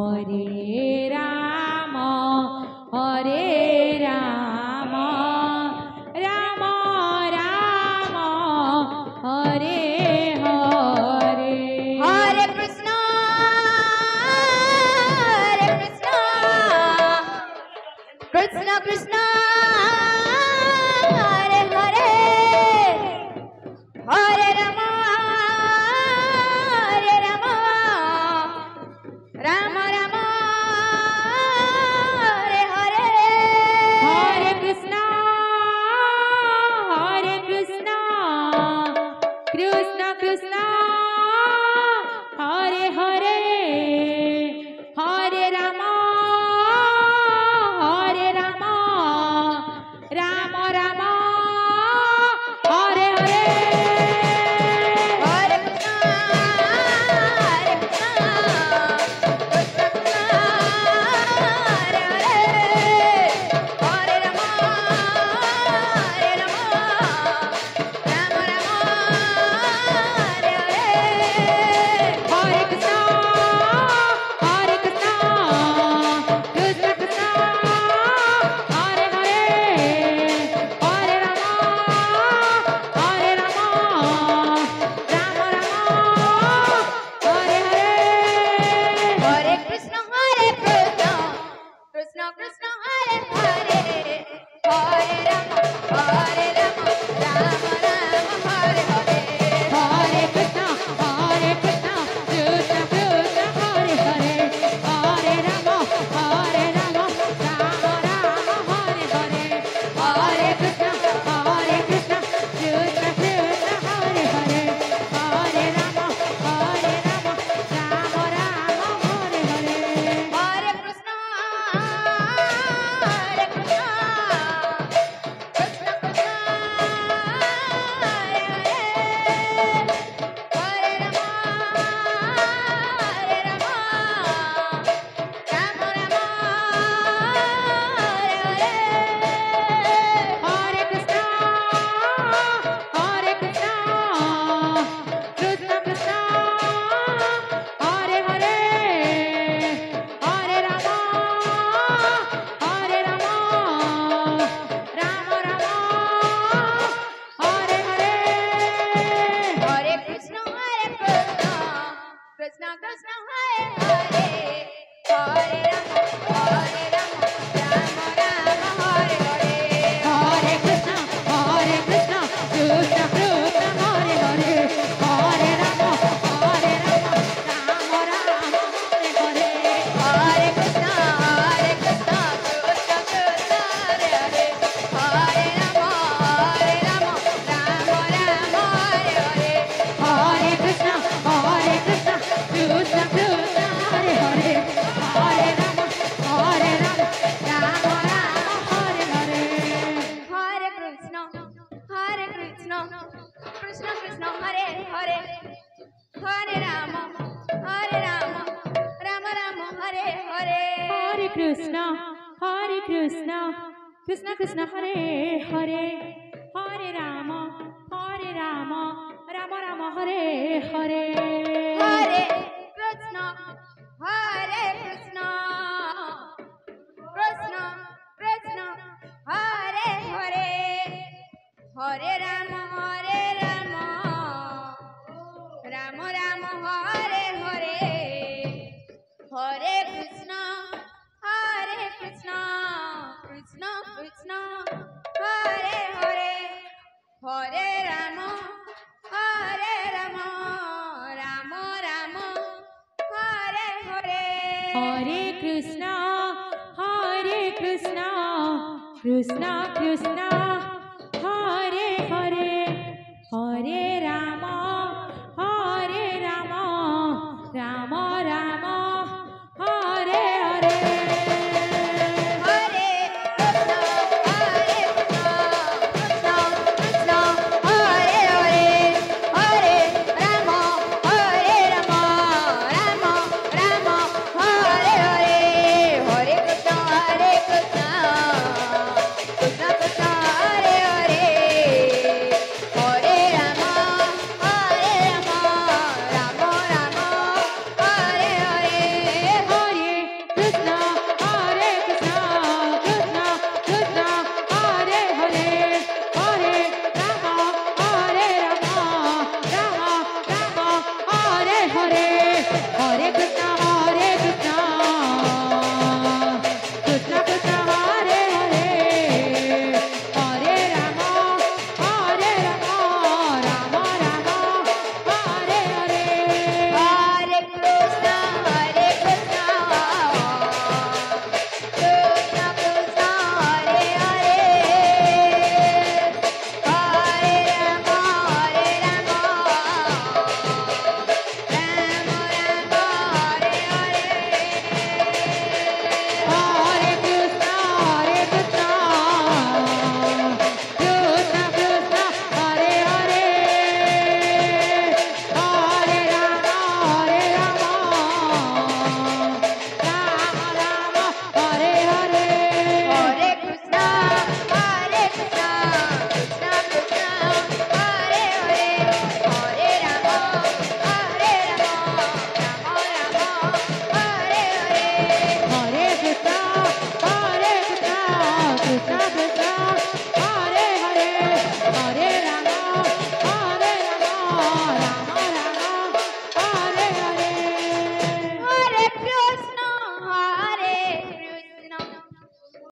Hare Ram Ram Ram Hare Hare. Hare Krishna Krishna Krishna Hare Hare, Hare Ram Ram Ram Hare Hare. Hare Krishna Krishna Krishna Hare Hare, Hare Ram Ram Ram Hare Hare. Hare Krishna Hare Hare, Hare Ram Ram Ram Hare Hare. Hare Krishna Krishna Krishna Hare Hare, Hare Ram Ram Hare Hare. Hare Krishna Krishna Krishna Hare Hare, Hare Ram Ram Ram Hare Hare. Hare Krishna Krishna Krishna Hare Hare, Hare Ram Ram Hare Hare. Hare Krishna Krishna Krishna Hare Hare, Hare Ram Ram Hare Hare. Hare Krishna Krishna Krishna Hare Hare, Hare Ram Ram Hare Hare. Hare Krishna Krishna Krishna Hare Hare, Hare Ram Ram Hare Hare. Hare Krishna Krishna Krishna Hare Hare, Hare Ram Ram Hare Hare. Hare Krishna Krishna Krishna Hare Hare, Hare Ram Hare Hare. Hare Krishna Krishna Krishna Hare Hare, Hare Ram Ram Hare Hare. Hare Krishna Krishna Krishna Hare Hare, Hare Ram Hare Hare. Hare Krishna Krishna Krishna Hare Hare, Hare Ram Ram Ram Hare Hare. Hare Krishna Krishna Krishna Hare Hare, Hare Ram Ram Ram Hare Hare. Hare Krishna Krishna Krishna Hare Hare, Hare Ram Ram Ram Hare Hare. Hare Krishna Krishna Krishna Hare Hare, Hare Ram Ram Ram Hare Hare. Hare Krishna Krishna Krishna